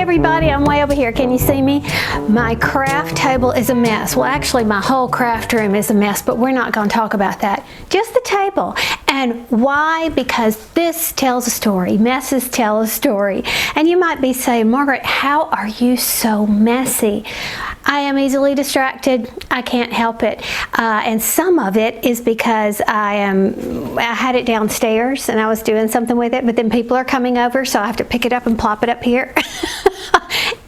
everybody, I'm way over here. Can you see me? My craft table is a mess. Well, actually my whole craft room is a mess, but we're not going to talk about that. Just the table. And why? Because this tells a story. Messes tell a story. And you might be saying, Margaret, how are you so messy? I am easily distracted. I can't help it. And some of it is because I had it downstairs and I was doing something with it, but then people are coming over, so I have to pick it up and plop it up here.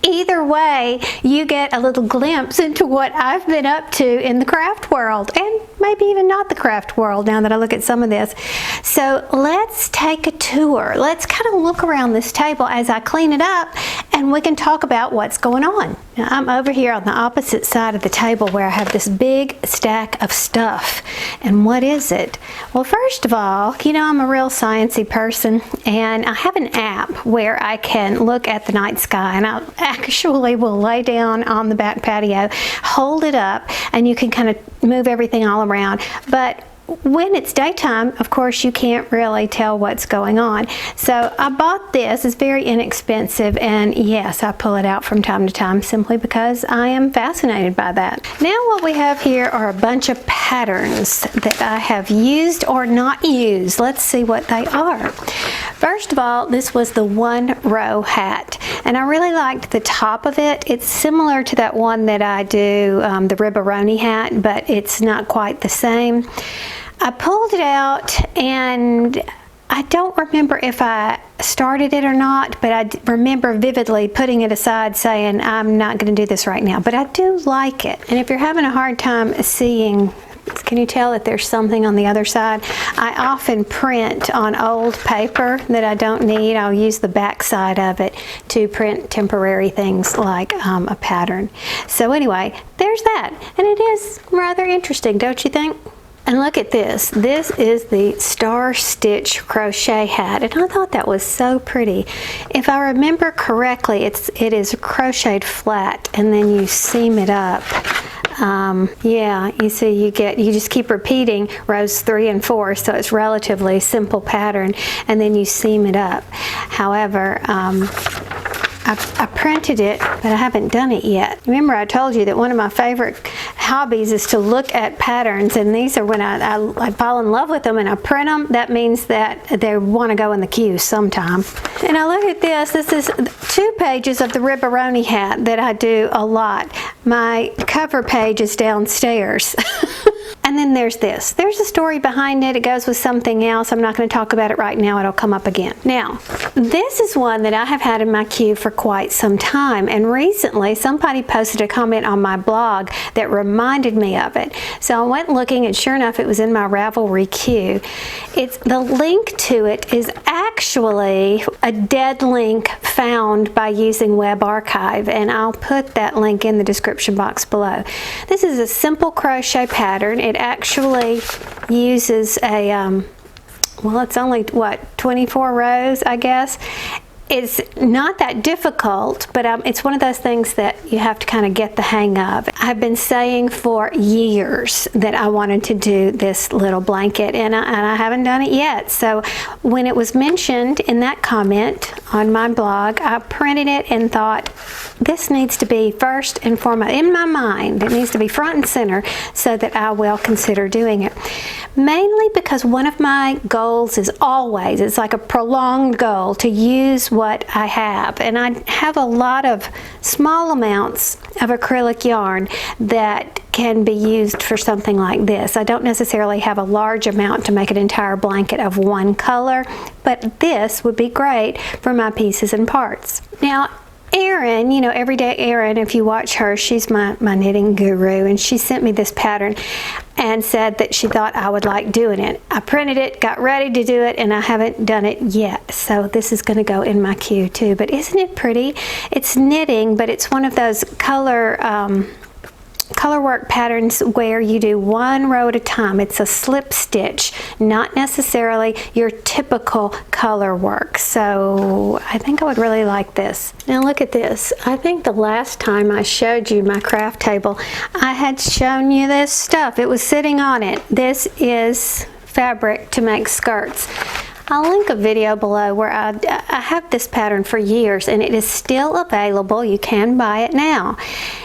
Either way, you get a little glimpse into what I've been up to in the craft world, and maybe even not the craft world now that I look at some of this. So let's take a tour. Let's kind of look around this table as I clean it up, and we can talk about what's going on. Now, I'm over here on the opposite side of the table where I have this big stack of stuff. And what is it? Well, first of all, you know, I'm a real sciencey person, and I have an app where I can look at the night sky, and I actually will lay down on the back patio, hold it up, and you can kind of move everything all around. But when it's daytime, of course, you can't really tell what's going on. So I bought this. It's very inexpensive, and yes, I pull it out from time to time simply because I am fascinated by that. Now what we have here are a bunch of patterns that I have used or not used. Let's see what they are. First of all, this was the one row hat, and I really liked the top of it. It's similar to that one that I do, the Ribberoni hat, but it's not quite the same. I pulled it out, and I don't remember if I started it or not, but I remember vividly putting it aside saying, I'm not going to do this right now, but I do like it. And if you're having a hard time seeing, can you tell that there's something on the other side? I often print on old paper that I don't need. I'll use the back side of it to print temporary things like a pattern. So anyway, there's that. And it is rather interesting, don't you think? And look at this. This is the Star Stitch crochet hat, and I thought that was so pretty. If I remember correctly, it is crocheted flat, and then you seam it up. Yeah, you see, you just keep repeating rows 3 and 4, so it's relatively simple pattern, and then you seam it up. However, I printed it, but I haven't done it yet. Remember, I told you that one of my favorite hobbies is to look at patterns, and these are when I fall in love with them and I print them. That means that they want to go in the queue sometime. And I look at this. This is 2 pages of the Ribberoni hat that I do a lot. My cover page is downstairs. And then there's this. There's a story behind it. It goes with something else. I'm not going to talk about it right now. It'll come up again. Now, this is one that I have had in my queue for quite some time. And recently, somebody posted a comment on my blog that reminded me of it. So I went looking, and sure enough, it was in my Ravelry queue. The link to it is actually a dead link found by using Web Archive. And I'll put that link in the description box below. This is a simple crochet pattern. It actually uses a, well, it's only, what, 24 rows, I guess. It's not that difficult, but it's one of those things that you have to kind of get the hang of. I've been saying for years that I wanted to do this little blanket, and I haven't done it yet. So when it was mentioned in that comment on my blog, I printed it and thought, this needs to be first and foremost in my mind. It needs to be front and center so that I will consider doing it. Mainly because one of my goals is always, it's like a prolonged goal, to use what I have. And I have a lot of small amounts of acrylic yarn that can be used for something like this. I don't necessarily have a large amount to make an entire blanket of one color, but this would be great for my pieces and parts. Now, Erin, you know, Everyday Erin, if you watch her, she's my knitting guru, and she sent me this pattern and said that she thought I would like doing it. I printed it, got ready to do it, and I haven't done it yet. So this is going to go in my queue too. But isn't it pretty? It's knitting, but it's one of those color work patterns where you do one row at a time. It's a slip stitch, not necessarily your typical color work. So I think I would really like this. Now look at this. I think the last time I showed you my craft table, I had shown you this stuff. It was sitting on it. This is fabric to make skirts. I'll link a video below where I have this pattern for years and it is still available. You can buy it now.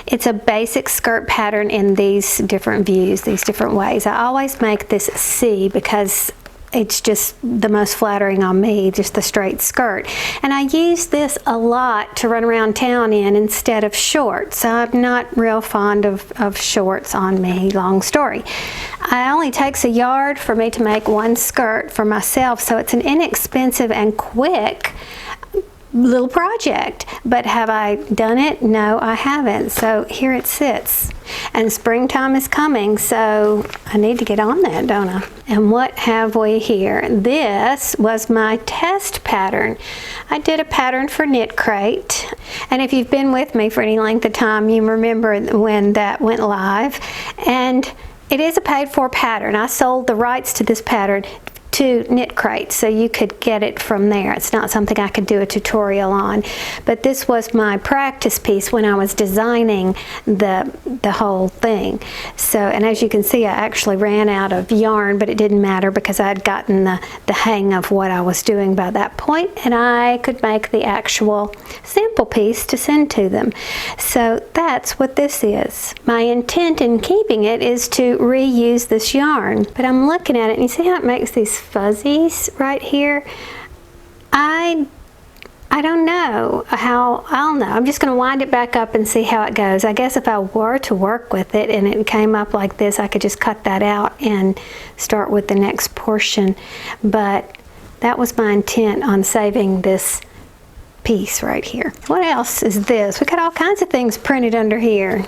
It's a basic skirt pattern in these different views, these different ways. I always make this C because it's just the most flattering on me, just the straight skirt. And I use this a lot to run around town in instead of shorts. I'm not real fond of shorts on me, long story. It only takes a yard for me to make one skirt for myself, so it's an inexpensive and quick little project. But have I done it? No, I haven't. So here it sits. And springtime is coming, so I need to get on that, don't I? And what have we here? This was my test pattern. I did a pattern for Knitcrate. And if you've been with me for any length of time, you remember when that went live. And it is a paid-for pattern. I sold the rights to this pattern to Knitcrate, so you could get it from there. It's not something I could do a tutorial on, but this was my practice piece when I was designing the whole thing. So, and as you can see, I actually ran out of yarn, but it didn't matter because I'd gotten the hang of what I was doing by that point, and I could make the actual sample piece to send to them. So that's what this is. My intent in keeping it is to reuse this yarn, but I'm looking at it and you see how it makes these fuzzies right here? I don't know how. I'll know. I'm just going to wind it back up and see how it goes. I guess if I were to work with it and it came up like this, I could just cut that out and start with the next portion. But that was my intent on saving this piece right here. What else is this? We got all kinds of things printed under here.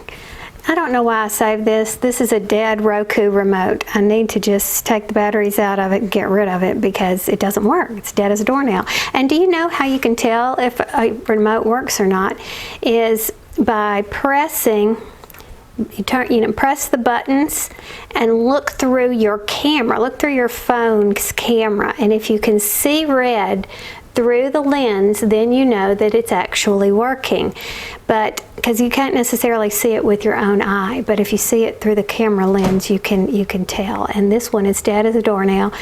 I don't know why I saved this. This is a dead Roku remote. I need to just take the batteries out of it and get rid of it because it doesn't work. It's dead as a doornail. And do you know how you can tell if a remote works or not? Is by pressing, press the buttons and look through your camera, look through your phone's camera, and if you can see red through the lens, then you know that it's actually working. But because you can't necessarily see it with your own eye, but if you see it through the camera lens, you can tell. And this one is dead as a doornail,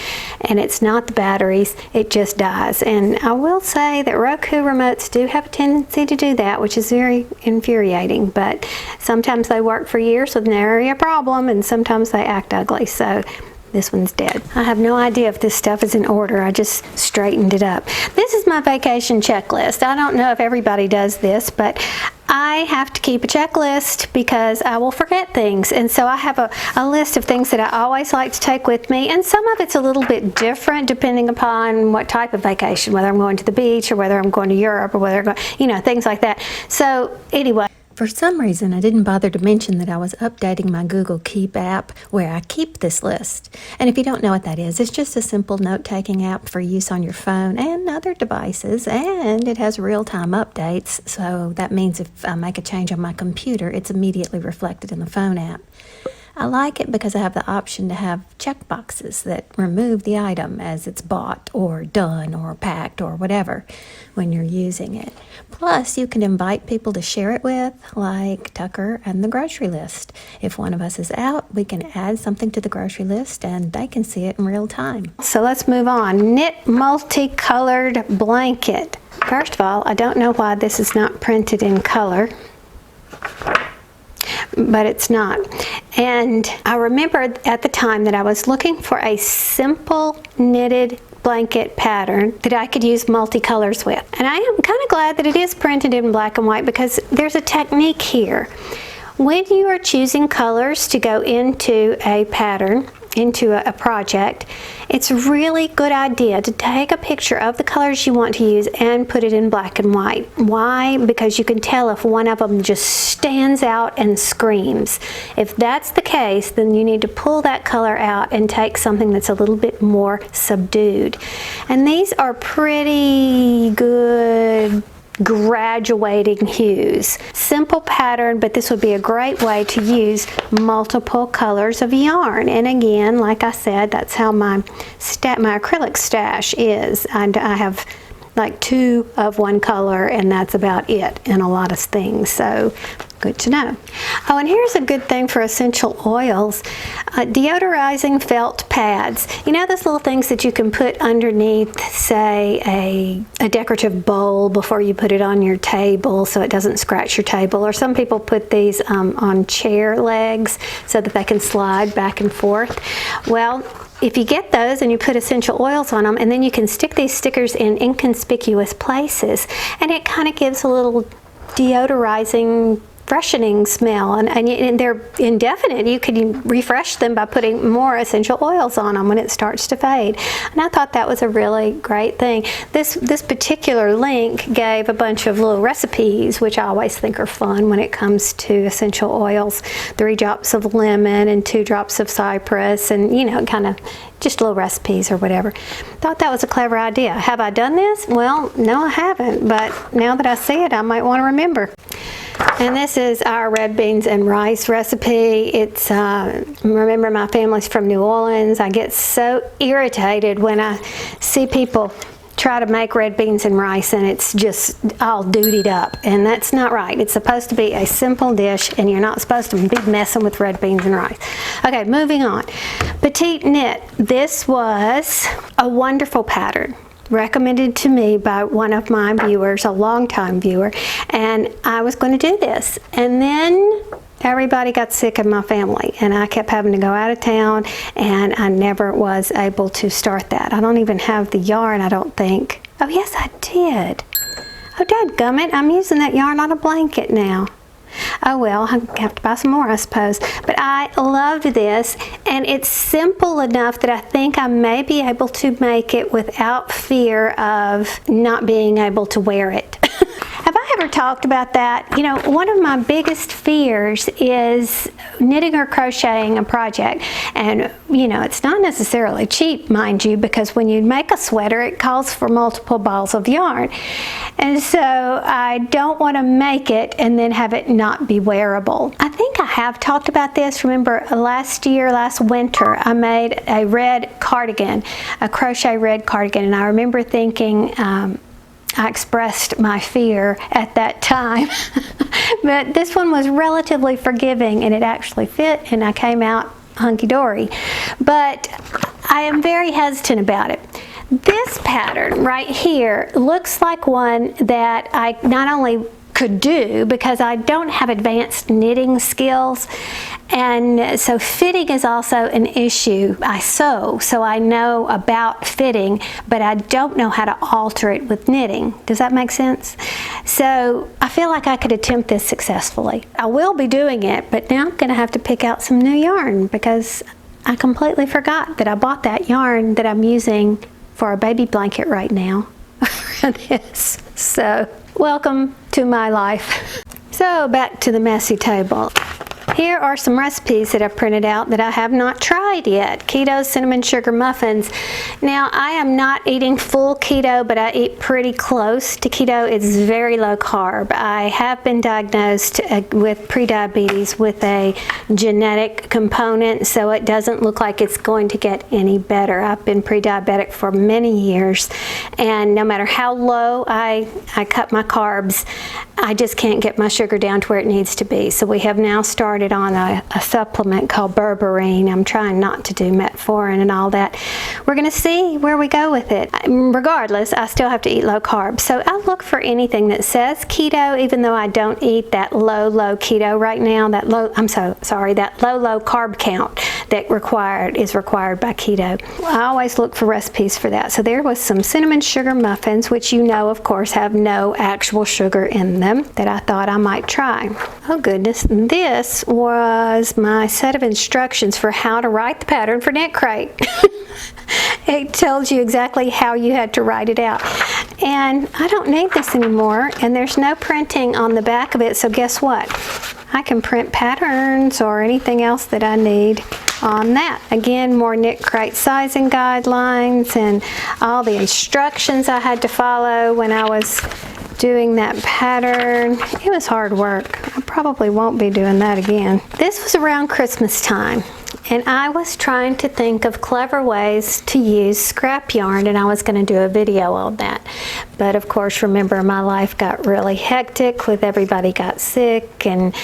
and it's not the batteries, it just dies. And I will say that Roku remotes do have a tendency to do that, which is very infuriating, but sometimes they work for years with nary a problem, and sometimes they act ugly. So this one's dead. I have no idea if this stuff is in order. I just straightened it up. This is my vacation checklist. I don't know if everybody does this, but I have to keep a checklist because I will forget things. And so I have a list of things that I always like to take with me. And some of it's a little bit different depending upon what type of vacation, whether I'm going to the beach or whether I'm going to Europe or whether I'm going, things like that. So anyway. For some reason, I didn't bother to mention that I was updating my Google Keep app where I keep this list. And if you don't know what that is, it's just a simple note-taking app for use on your phone and other devices, and it has real-time updates, so that means if I make a change on my computer, it's immediately reflected in the phone app. I like it because I have the option to have checkboxes that remove the item as it's bought or done or packed or whatever when you're using it. Plus, you can invite people to share it with, like Tucker and the grocery list. If one of us is out, we can add something to the grocery list and they can see it in real time. So let's move on. Knit multicolored blanket. First of all, I don't know why this is not printed in color, but it's not. And I remember at the time that I was looking for a simple knitted blanket pattern that I could use multicolors with. And I am kind of glad that it is printed in black and white because there's a technique here. When you are choosing colors to go into a pattern, into a project, it's a really good idea to take a picture of the colors you want to use and put it in black and white. Why? Because you can tell if one of them just stands out and screams. If that's the case, then you need to pull that color out and take something that's a little bit more subdued. And these are pretty good graduating hues. Simple pattern, but this would be a great way to use multiple colors of yarn. And again, like I said, that's how my acrylic stash is. And I have like 2 of one color, and that's about it in a lot of things. So Good to know. Oh, and here's a good thing for essential oils. Deodorizing felt pads. You know those little things that you can put underneath, say, a decorative bowl before you put it on your table so it doesn't scratch your table? Or some people put these on chair legs so that they can slide back and forth. Well, if you get those and you put essential oils on them, and then you can stick these stickers in inconspicuous places, and it kind of gives a little deodorizing, freshening smell, and they're indefinite. You can refresh them by putting more essential oils on them when it starts to fade. And I thought that was a really great thing. This particular link gave a bunch of little recipes, which I always think are fun when it comes to essential oils. 3 drops of lemon and 2 drops of cypress, and you know, kind of just little recipes or whatever. Thought that was a clever idea. Have I done this? Well, no, I haven't, but now that I see it, I might want to remember. And this is our red beans and rice recipe. It's, remember, my family's from New Orleans. I get so irritated when I see people try to make red beans and rice and it's just all dutied up, and that's not right. It's supposed to be a simple dish, and you're not supposed to be messing with red beans and rice. Okay, moving on. Petite knit. This was a wonderful pattern, recommended to me by one of my viewers, a longtime viewer, and I was going to do this, and then everybody got sick in my family, and I kept having to go out of town, and I never was able to start that. I don't even have the yarn, I don't think. Oh yes, I did. Oh dadgummit, I'm using that yarn on a blanket now. Oh well, I have to buy some more, I suppose. But I loved this, and it's simple enough that I think I may be able to make it without fear of not being able to wear it. Have I ever talked about that? You know, one of my biggest fears is knitting or crocheting a project. And, you know, it's not necessarily cheap, mind you, because when you make a sweater, it calls for multiple balls of yarn. And so I don't want to make it and then have it not be wearable. I think I have talked about this. Remember, last winter, I made a red cardigan, a crochet red cardigan, and I remember thinking, I expressed my fear at that time, but this one was relatively forgiving, and it actually fit, and I came out hunky-dory. But I am very hesitant about it. This pattern right here looks like one that I not only could do because I don't have advanced knitting skills, and so fitting is also an issue. I sew, so I know about fitting, but I don't know how to alter it with knitting. Does that make sense? So I feel like I could attempt this successfully. I will be doing it, but now I'm going to have to pick out some new yarn because I completely forgot that I bought that yarn that I'm using for a baby blanket right now for this. So welcome to my life. So back to the messy table. Here are some recipes that I've printed out that I have not tried yet. Keto cinnamon sugar muffins. Now, I am not eating full keto, but I eat pretty close to keto. It's very low carb. I have been diagnosed with prediabetes with a genetic component, so it doesn't look like it's going to get any better. I've been pre-diabetic for many years, and no matter how low I cut my carbs, I just can't get my sugar down to where it needs to be. So we have now started on a supplement called berberine. I'm trying not to do metformin and all that. We're going to see where we go with it. Regardless, I still have to eat low carb. So I look for anything that says keto, even though I don't eat that low keto right now. That low carb count that is required by keto. I always look for recipes for that. So there was some cinnamon sugar muffins, which you know, of course, have no actual sugar in them, that I thought I might try. Oh goodness, this was my set of instructions for how to write the pattern for Knitcrate. It tells you exactly how you had to write it out. And I don't need this anymore, and there's no printing on the back of it, so guess what? I can print patterns or anything else that I need on that. Again, more Knitcrate sizing guidelines and all the instructions I had to follow when I was doing that pattern. It was hard work. I probably won't be doing that again. This was around Christmas time, And I was trying to think of clever ways to use scrap yarn, and I was going to do a video on that. But of course, remember, my life got really hectic with everybody got sick and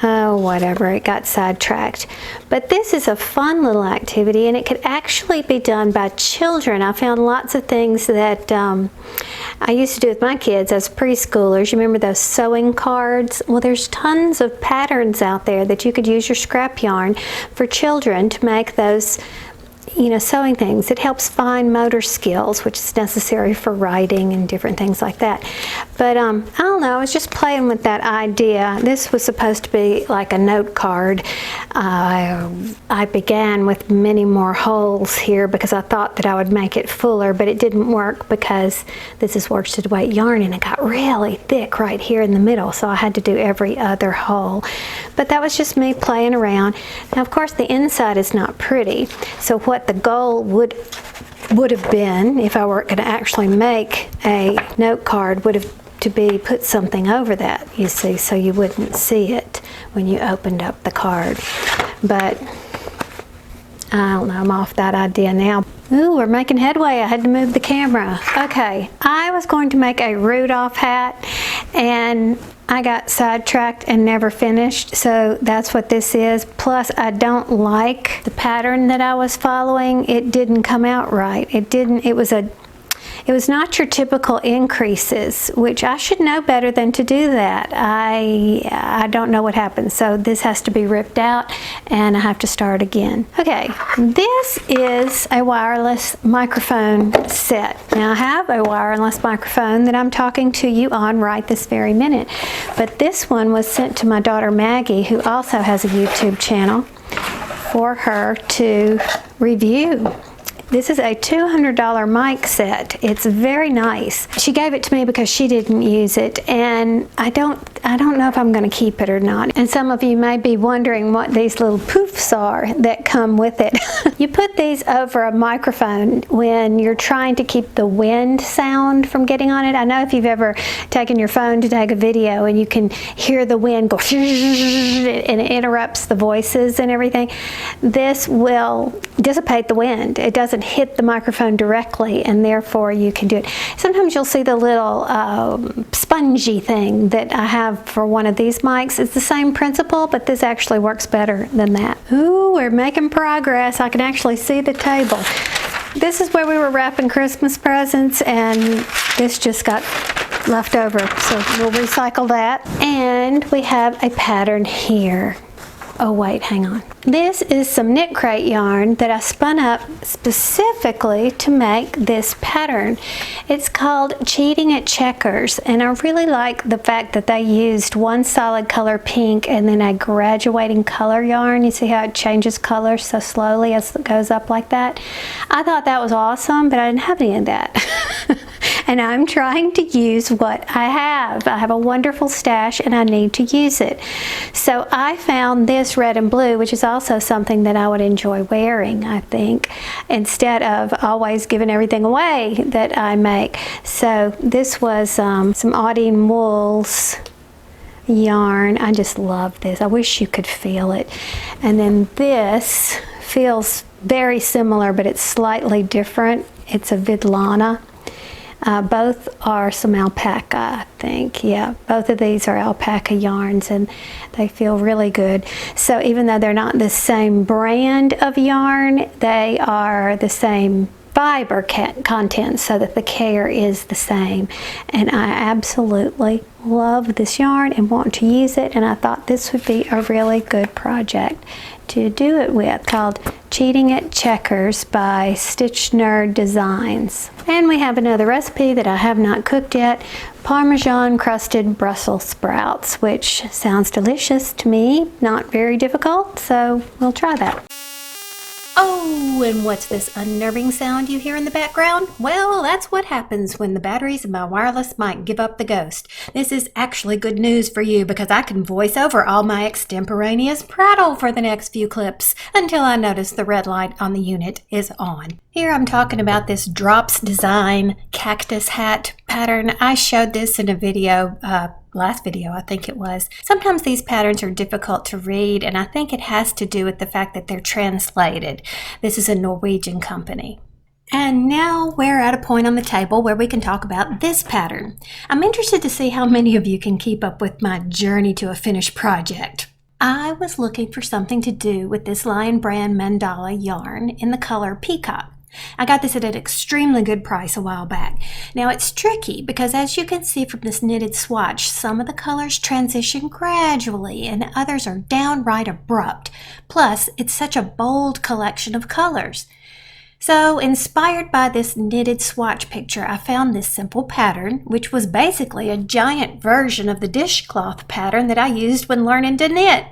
whatever, it got sidetracked. But this is a fun little activity, and it could actually be done by children. I found lots of things that I used to do with my kids as preschoolers. You remember those sewing cards? Well, there's tons of patterns out there that you could use your scrap yarn for children to make those, you know, sewing things. It helps fine motor skills, which is necessary for writing and different things like that. But I don't know, I was just playing with that idea. This was supposed to be like a note card. I began with many more holes here because I thought that I would make it fuller, but it didn't work because this is worsted weight yarn and it got really thick right here in the middle, so I had to do every other hole. But that was just me playing around. Now, of course, the inside is not pretty, so what the goal would have been, if I were going to actually make a note card, would have to be put something over that, you see, so you wouldn't see it when you opened up the card. But I don't know, I'm off that idea now. Ooh, we're making headway. I had to move the camera. Okay, I was going to make a Rudolph hat, and I got sidetracked and never finished, so that's what this is. Plus, I don't like the pattern that I was following. It didn't come out right. It was not your typical increases, which I should know better than to do that. I don't know what happened, so this has to be ripped out and I have to start again. Okay, this is a wireless microphone set. Now, I have a wireless microphone that I'm talking to you on right this very minute, but this one was sent to my daughter Maggie, who also has a YouTube channel, for her to review. This is a $200 mic set. It's very nice. She gave it to me because she didn't use it, and I don't know if I'm going to keep it or not. And some of you may be wondering what these little poofs are that come with it. You put these over a microphone when you're trying to keep the wind sound from getting on it. I know if you've ever taken your phone to take a video and you can hear the wind go and it interrupts the voices and everything. This will dissipate the wind. It doesn't hit the microphone directly, and therefore you can do it. Sometimes you'll see the little spongy thing that I have for one of these mics. It's the same principle, but this actually works better than that. Ooh, we're making progress. I can actually see the table. This is where we were wrapping Christmas presents, and this just got left over, so we'll recycle that. And we have a pattern here. Oh wait, hang on. This is some Knitcrate yarn that I spun up specifically to make this pattern. It's called Cheating at Checkers, and I really like the fact that they used one solid color pink and then a graduating color yarn. You see how it changes color so slowly as it goes up like that? I thought that was awesome, but I didn't have any of that. And I'm trying to use what I have. I have a wonderful stash and I need to use it. So I found this red and blue, which is also something that I would enjoy wearing, I think, instead of always giving everything away that I make. So this was some Audine Wools yarn. I just love this. I wish you could feel it. And then this feels very similar, but it's slightly different. It's a Vidlana. Both are some alpaca, I think. Yeah, both of these are alpaca yarns, and they feel really good. So even though they're not the same brand of yarn, they are the same fiber content, so that the care is the same. And I absolutely love this yarn and want to use it, and I thought this would be a really good project to do it with, called Cheating at Checkers by Stitch Nerd Designs. And we have another recipe that I have not cooked yet, Parmesan crusted Brussels sprouts, which sounds delicious to me, not very difficult, so we'll try that. Oh, and what's this unnerving sound you hear in the background? Well, that's what happens when the batteries in my wireless mic give up the ghost. This is actually good news for you because I can voice over all my extemporaneous prattle for the next few clips until I notice the red light on the unit is on. Here I'm talking about this Drops Design cactus hat pattern. I showed this in a video last video, I think it was. Sometimes these patterns are difficult to read, and I think it has to do with the fact that they're translated. This is a Norwegian company. And now we're at a point on the table where we can talk about this pattern. I'm interested to see how many of you can keep up with my journey to a finished project. I was looking for something to do with this Lion Brand mandala yarn in the color Peacock. I got this at an extremely good price a while back. Now it's tricky because, as you can see from this knitted swatch, some of the colors transition gradually and others are downright abrupt. Plus, it's such a bold collection of colors. So, inspired by this knitted swatch picture, I found this simple pattern, which was basically a giant version of the dishcloth pattern that I used when learning to knit.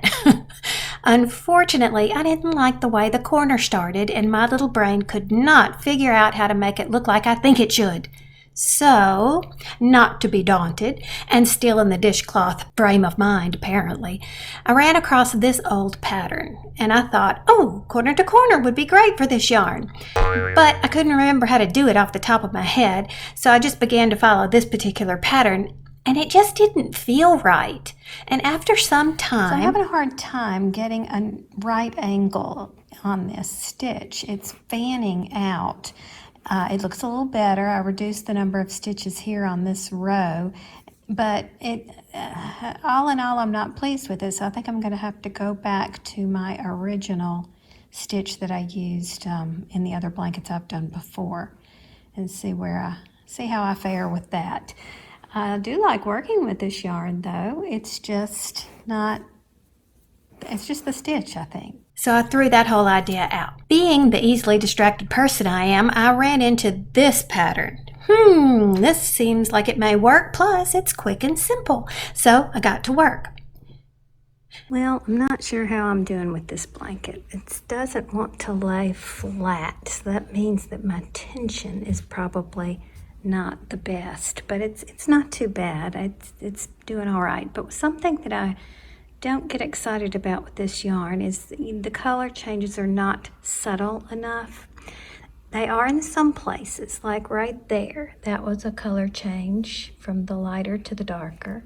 Unfortunately, I didn't like the way the corner started, and my little brain could not figure out how to make it look like I think it should. So, not to be daunted, and still in the dishcloth frame of mind apparently, I ran across this old pattern, and I thought, oh, corner to corner would be great for this yarn. But I couldn't remember how to do it off the top of my head, so I just began to follow this particular pattern, and it just didn't feel right. And after some time, so I'm having a hard time getting a right angle on this stitch. It's fanning out. It looks a little better. I reduced the number of stitches here on this row, but all in all, I'm not pleased with this. I think I'm going to have to go back to my original stitch that I used in the other blankets I've done before and see how I fare with that. I do like working with this yarn though. It's just the stitch, I think. So I threw that whole idea out. Being the easily distracted person I am, I ran into this pattern. This seems like it may work, plus it's quick and simple. So I got to work. Well, I'm not sure how I'm doing with this blanket. It doesn't want to lay flat, so that means that my tension is probably not the best, but it's not too bad. It's doing all right. But something that I don't get excited about with this yarn is the color changes are not subtle enough. They are in some places, like right there. That was a color change from the lighter to the darker.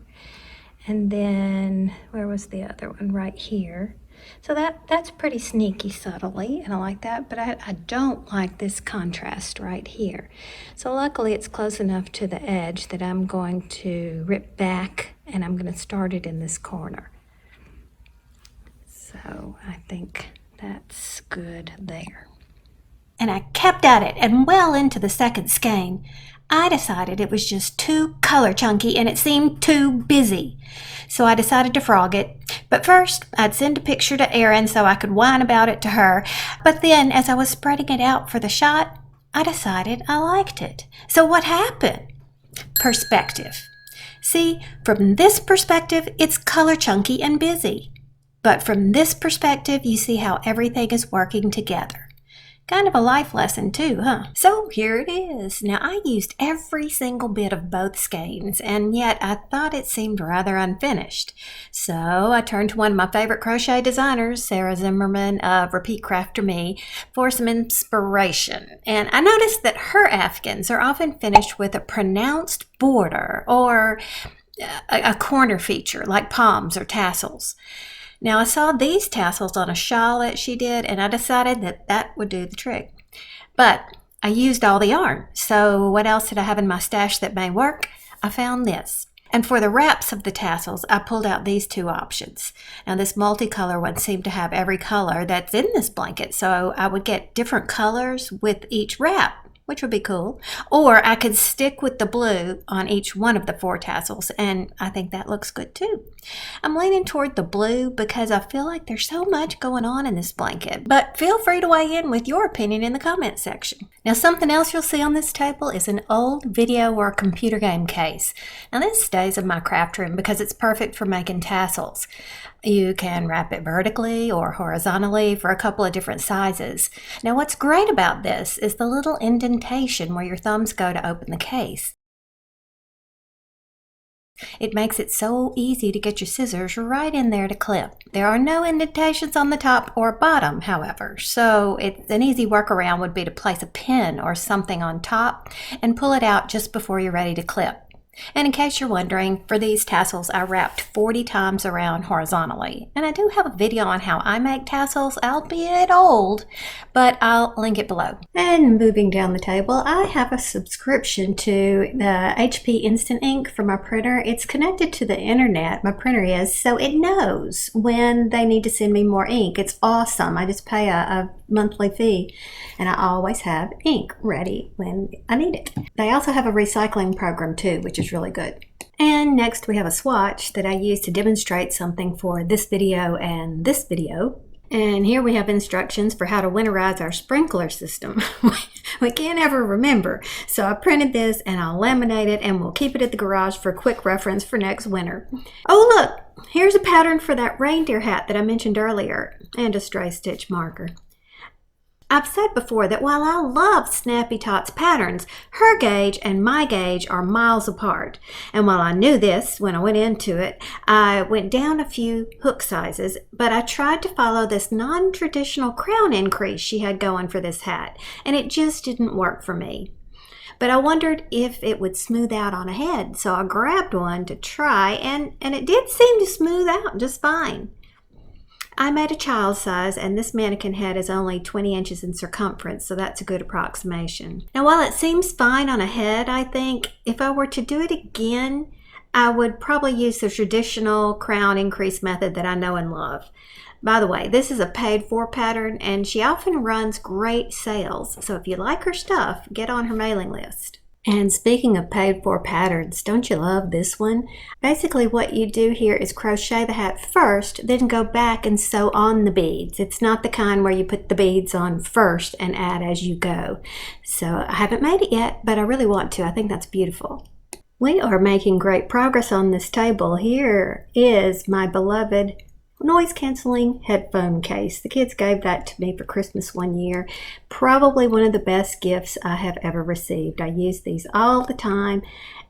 And then, where was the other one? Right here. So that's pretty sneaky subtly, and I like that, but I don't like this contrast right here. So luckily it's close enough to the edge that I'm going to rip back, and I'm going to start it in this corner. So I think that's good there. And I kept at it, and well into the second skein, I decided it was just too color chunky and it seemed too busy. So I decided to frog it. But first, I'd send a picture to Erin so I could whine about it to her. But then, as I was spreading it out for the shot, I decided I liked it. So what happened? Perspective. See, from this perspective, it's color chunky and busy. But from this perspective, you see how everything is working together. Kind of a life lesson too, huh? So here it is. Now I used every single bit of both skeins, and yet I thought it seemed rather unfinished. So I turned to one of my favorite crochet designers, Sarah Zimmerman of Repeat Crafter Me, for some inspiration. And I noticed that her afghans are often finished with a pronounced border or a corner feature like palms or tassels. Now, I saw these tassels on a shawl that she did, and I decided that would do the trick. But I used all the yarn, so what else did I have in my stash that may work? I found this. And for the wraps of the tassels, I pulled out these two options. Now, this multicolor one seemed to have every color that's in this blanket, so I would get different colors with each wrap, which would be cool. Or I could stick with the blue on each one of the 4 tassels, and I think that looks good too. I'm leaning toward the blue because I feel like there's so much going on in this blanket, but feel free to weigh in with your opinion in the comments section. Now, something else you'll see on this table is an old video or computer game case. Now, this stays in my craft room because it's perfect for making tassels. You can wrap it vertically or horizontally for a couple of different sizes. Now, what's great about this is the little indentation where your thumbs go to open the case. It makes it so easy to get your scissors right in there to clip. There are no indentations on the top or bottom, however, so an easy workaround would be to place a pin or something on top and pull it out just before you're ready to clip. And in case you're wondering, for these tassels I wrapped 40 times around horizontally. And I do have a video on how I make tassels, albeit old, but I'll link it below. And moving down the table, I have a subscription to the HP Instant Ink for my printer. It's connected to the internet, my printer is, so it knows when they need to send me more ink. It's awesome. I just pay a monthly fee and I always have ink ready when I need it. They also have a recycling program too, which is really good. And next we have a swatch that I use to demonstrate something for this video and this video. And here we have instructions for how to winterize our sprinkler system. We can't ever remember. So I printed this and I'll laminate it and we'll keep it at the garage for quick reference for next winter. Oh look, here's a pattern for that reindeer hat that I mentioned earlier and a stray stitch marker. I've said before that while I love Snappy Tots patterns, her gauge and my gauge are miles apart. And while I knew this when I went into it, I went down a few hook sizes, but I tried to follow this non-traditional crown increase she had going for this hat, and it just didn't work for me. But I wondered if it would smooth out on a head, so I grabbed one to try, and it did seem to smooth out just fine. I made a child size, and this mannequin head is only 20 inches in circumference, so that's a good approximation. Now, while it seems fine on a head, I think if I were to do it again, I would probably use the traditional crown increase method that I know and love. By the way, this is a paid-for pattern, and she often runs great sales, so if you like her stuff, get on her mailing list. And speaking of paid-for patterns, don't you love this one? Basically what you do here is crochet the hat first, then go back and sew on the beads. It's not the kind where you put the beads on first and add as you go. So I haven't made it yet, but I really want to. I think that's beautiful. We are making great progress on this table. Here is my beloved noise-canceling headphone case. The kids gave that to me for Christmas one year. Probably one of the best gifts I have ever received. I use these all the time,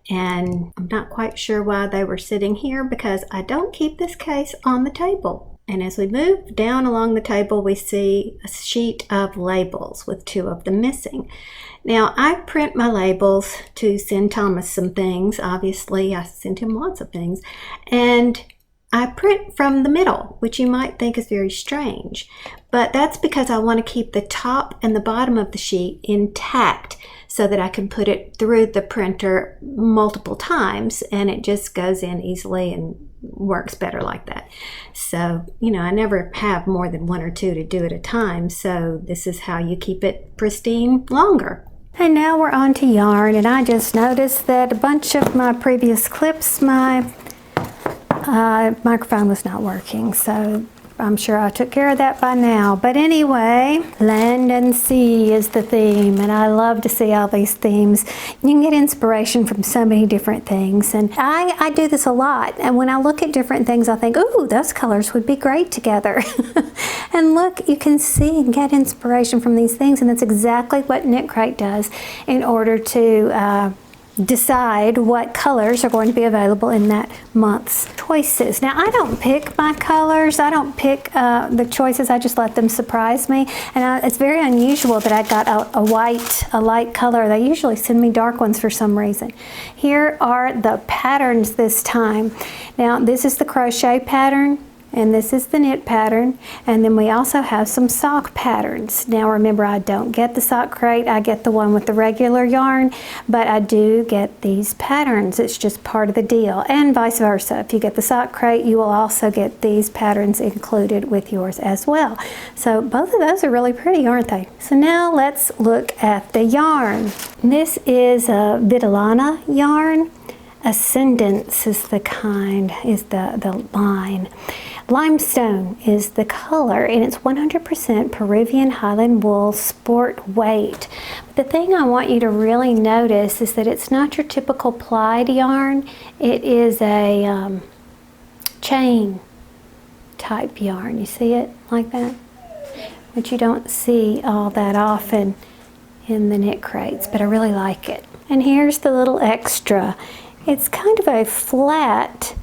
and I'm not quite sure why they were sitting here because I don't keep this case on the table. And as we move down along the table, we see a sheet of labels with 2 of them missing. Now, I print my labels to send Thomas some things. Obviously, I sent him lots of things. And I print from the middle, which you might think is very strange, but that's because I want to keep the top and the bottom of the sheet intact so that I can put it through the printer multiple times and it just goes in easily and works better like that. So, you know, I never have more than 1 or 2 to do at a time, so this is how you keep it pristine longer. And now we're on to yarn, and I just noticed that a bunch of my previous clips, my microphone was not working, so I'm sure I took care of that by now. But anyway, land and sea is the theme, and I love to see all these themes. You can get inspiration from so many different things, and I do this a lot. And when I look at different things, I think, ooh, those colors would be great together. And look, you can see and get inspiration from these things, and that's exactly what Knitcrate does in order to decide what colors are going to be available in that month's choices. Now, I don't pick my colors. I don't pick the choices. I just let them surprise me. And it's very unusual that I got a light color. They usually send me dark ones for some reason. Here are the patterns this time. Now, this is the crochet pattern, and this is the knit pattern, and then we also have some sock patterns. Now remember, I don't get the sock crate, I get the one with the regular yarn, but I do get these patterns. It's just part of the deal, and vice versa. If you get the sock crate, you will also get these patterns included with yours as well. So both of those are really pretty, aren't they? So now let's look at the yarn. This is a Vitalana yarn. Ascendance is the kind, is the line. Limestone is the color, and it's 100% Peruvian Highland wool sport weight. The thing I want you to really notice is that it's not your typical plied yarn. It is a chain type yarn. You see it like that? Which you don't see all that often in the knit crates, but I really like it. And here's the little extra. It's kind of a flat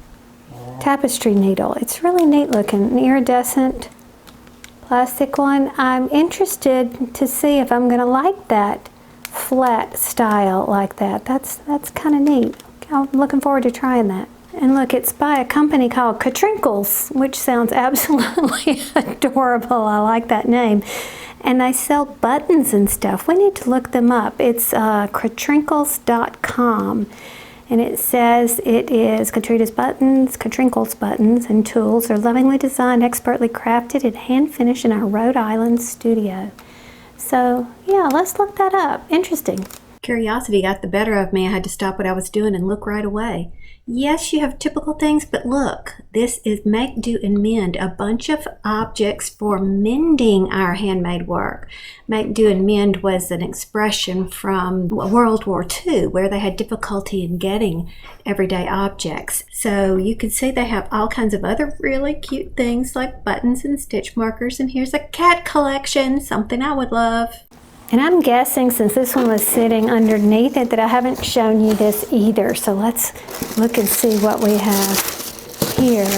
tapestry needle. It's really neat looking, an iridescent plastic one. I'm interested to see if I'm going to like that flat style like that. That's kind of neat. I'm looking forward to trying that. And look, it's by a company called Cʀᴇᴜ, which sounds absolutely adorable. I like that name. And they sell buttons and stuff. We need to look them up. It's Cʀᴇᴜs.com. And it says it is Cʀᴇᴜ's buttons and tools are lovingly designed, expertly crafted, and hand finished in our Rhode Island studio. So yeah, let's look that up. Interesting. Curiosity got the better of me. I had to stop what I was doing and look right away. Yes, you have typical things, but look, this is Make, Do, and Mend, a bunch of objects for mending our handmade work. Make, Do, and Mend was an expression from World War II, where they had difficulty in getting everyday objects. So you can see they have all kinds of other really cute things like buttons and stitch markers, and here's a cat collection, something I would love. And I'm guessing, since this one was sitting underneath it, that I haven't shown you this either. So let's look and see what we have here.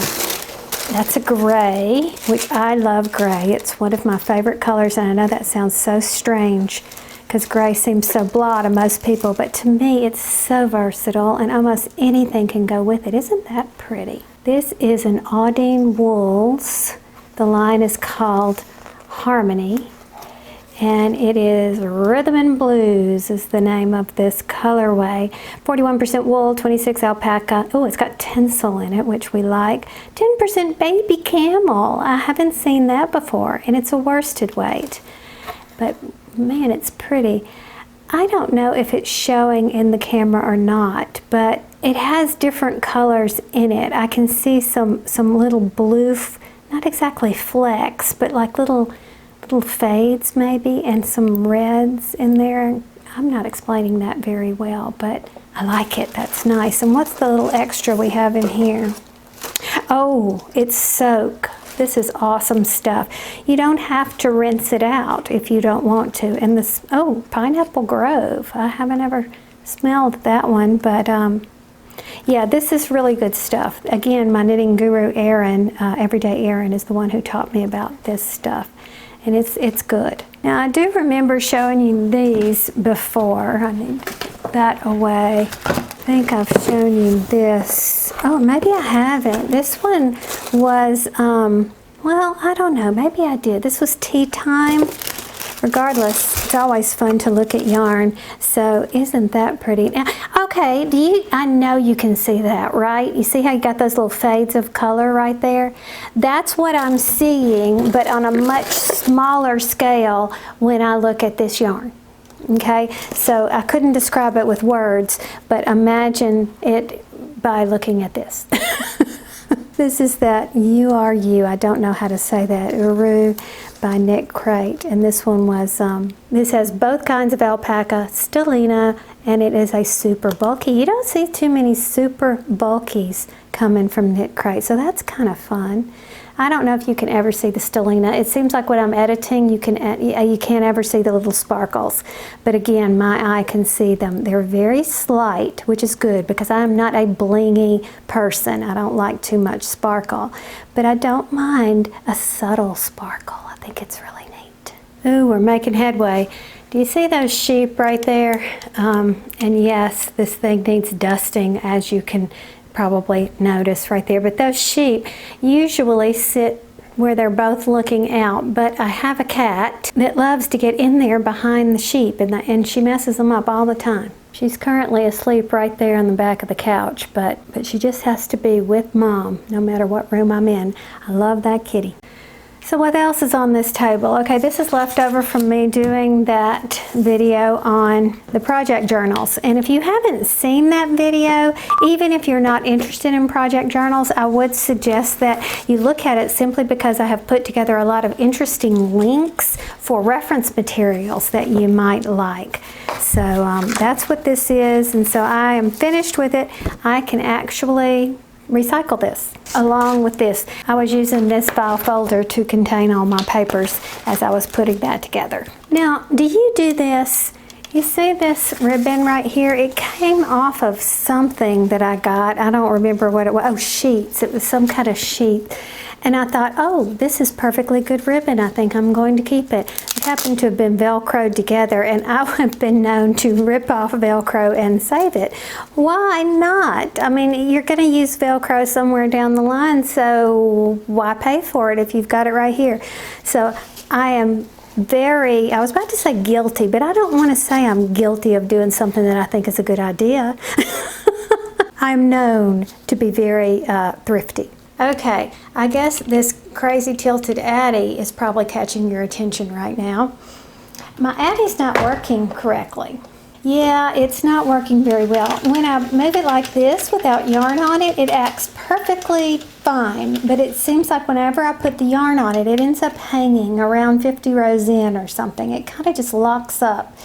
That's a gray, which I love gray. It's one of my favorite colors, and I know that sounds so strange because gray seems so blah to most people, but to me it's so versatile and almost anything can go with it. Isn't that pretty? This is an Aldine Wools. The line is called Harmony. And it is Rhythm and Blues is the name of this colorway. 41% wool, 26 alpaca. Oh, it's got tinsel in it, which we like. 10% baby camel. I haven't seen that before, and it's a worsted weight. But man, it's pretty. I don't know if it's showing in the camera or not, but it has different colors in it. I can see some little blue, not exactly flecks, but like little fades maybe, and some reds in there. I'm not explaining that very well, but I like it. That's nice. And what's the little extra we have in here? Oh, it's soak. This is awesome stuff. You don't have to rinse it out if you don't want to. And this, oh, Pineapple Grove. I haven't ever smelled that one, but yeah, this is really good stuff. Again, my knitting guru Erin, Everyday Erin, is the one who taught me about this stuff. And it's good. Now, I do remember showing you these before. I need that away. I think I've shown you this. Oh, maybe I haven't. This one was, well, I don't know. Maybe I did. This was Tea Time. Regardless, it's always fun to look at yarn. So isn't that pretty? Now, okay, I know you can see that, right? You see how you got those little fades of color right there? That's what I'm seeing, but on a much smaller scale when I look at this yarn. Okay, so I couldn't describe it with words, but imagine it by looking at this. This is that You Are You. I don't know how to say that. Uru by Knitcrate. And this one was, this has both kinds of alpaca, stellina, and it is a super bulky. You don't see too many super bulkies coming from Knitcrate, so that's kind of fun. I don't know if you can ever see the stellina. It seems like when I'm editing, you can't ever see the little sparkles. But again, my eye can see them. They're very slight, which is good because I'm not a blingy person. I don't like too much sparkle. But I don't mind a subtle sparkle. I think it's really neat. Ooh, we're making headway. Do you see those sheep right there? And yes, this thing needs dusting, as you can probably notice right there, but those sheep usually sit where they're both looking out, but I have a cat that loves to get in there behind the sheep, and she messes them up all the time. She's currently asleep right there on the back of the couch, but she just has to be with Mom no matter what room I'm in. I love that kitty. So what else is on this table? Okay, this is left over from me doing that video on the project journals. And if you haven't seen that video, even if you're not interested in project journals, I would suggest that you look at it simply because I have put together a lot of interesting links for reference materials that you might like. So that's what this is, and so I am finished with it. I can actually recycle this along with this. I was using this file folder to contain all my papers as I was putting that together. Now, do you do this? You see this ribbon right here? It came off of something that I got. I don't remember what it was. Oh, sheets. It was some kind of sheet. And I thought, oh, this is perfectly good ribbon. I think I'm going to keep it. happen to have been Velcroed together, and I have been known to rip off Velcro and save it. Why not? I mean, you're going to use Velcro somewhere down the line, so why pay for it if you've got it right here? So I am I was about to say guilty, but I don't want to say I'm guilty of doing something that I think is a good idea. I'm known to be very thrifty. Okay, I guess this crazy tilted Addy is probably catching your attention right now. My Addy's not working correctly. Yeah, it's not working very well. When I move it like this without yarn on it, it acts perfectly fine, but it seems like whenever I put the yarn on it, it ends up hanging around 50 rows in or something. It kind of just locks up,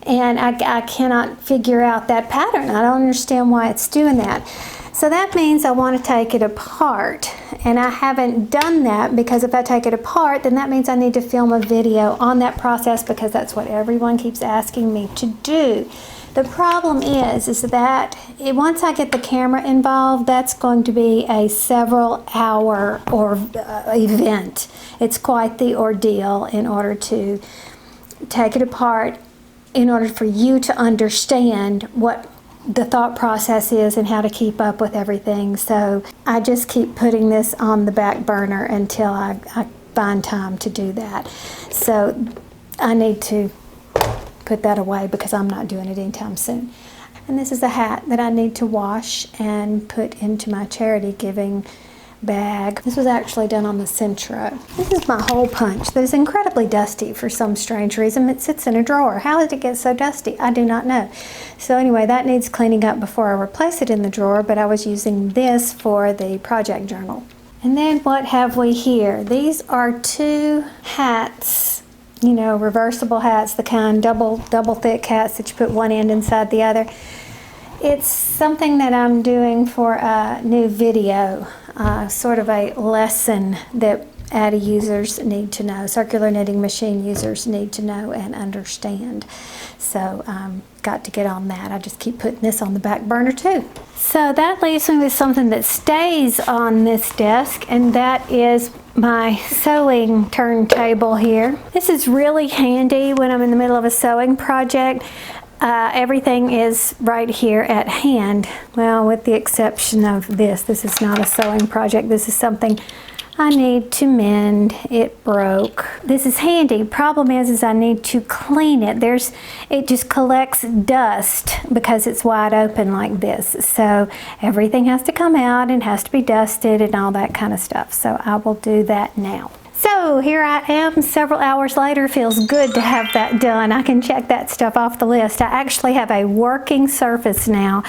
and I cannot figure out that pattern. I don't understand why it's doing that. So that means I want to take it apart, and I haven't done that because if I take it apart, then that means I need to film a video on that process because that's what everyone keeps asking me to do. The problem is that once I get the camera involved, that's going to be a several hour event. It's quite the ordeal in order to take it apart, in order for you to understand what the thought process is and how to keep up with everything. So I just keep putting this on the back burner until I find time to do that. So I need to put that away because I'm not doing it anytime soon. And this is a hat that I need to wash and put into my charity giving bag. This was actually done on the Centro. This is my hole punch that is incredibly dusty for some strange reason. It sits in a drawer. How did it get so dusty? I do not know. So anyway, that needs cleaning up before I replace it in the drawer, but I was using this for the project journal. And then what have we here? These are two hats, you know, reversible hats, the kind double thick hats that you put one end inside the other. It's something that I'm doing for a new video, sort of a lesson that Addy users need to know, circular knitting machine users need to know and understand. So got to get on that. I just keep putting this on the back burner too. So that leaves me with something that stays on this desk, and that is my sewing turntable here. This is really handy when I'm in the middle of a sewing project. Everything is right here at hand. Well, with the exception of this. This is not a sewing project. This is something I need to mend. It broke. This is handy. Problem is I need to clean it. It just collects dust because it's wide open like this. So everything has to come out and has to be dusted and all that kind of stuff. So I will do that now. So here I am several hours later. Feels good to have that done. I can check that stuff off the list. I actually have a working surface now,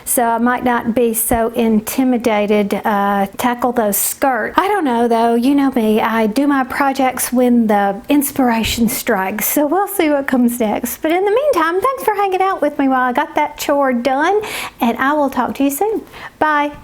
so I might not be so intimidated to tackle those skirts. I don't know though, you know me, I do my projects when the inspiration strikes, so we'll see what comes next. But in the meantime, thanks for hanging out with me while I got that chore done, and I will talk to you soon. Bye.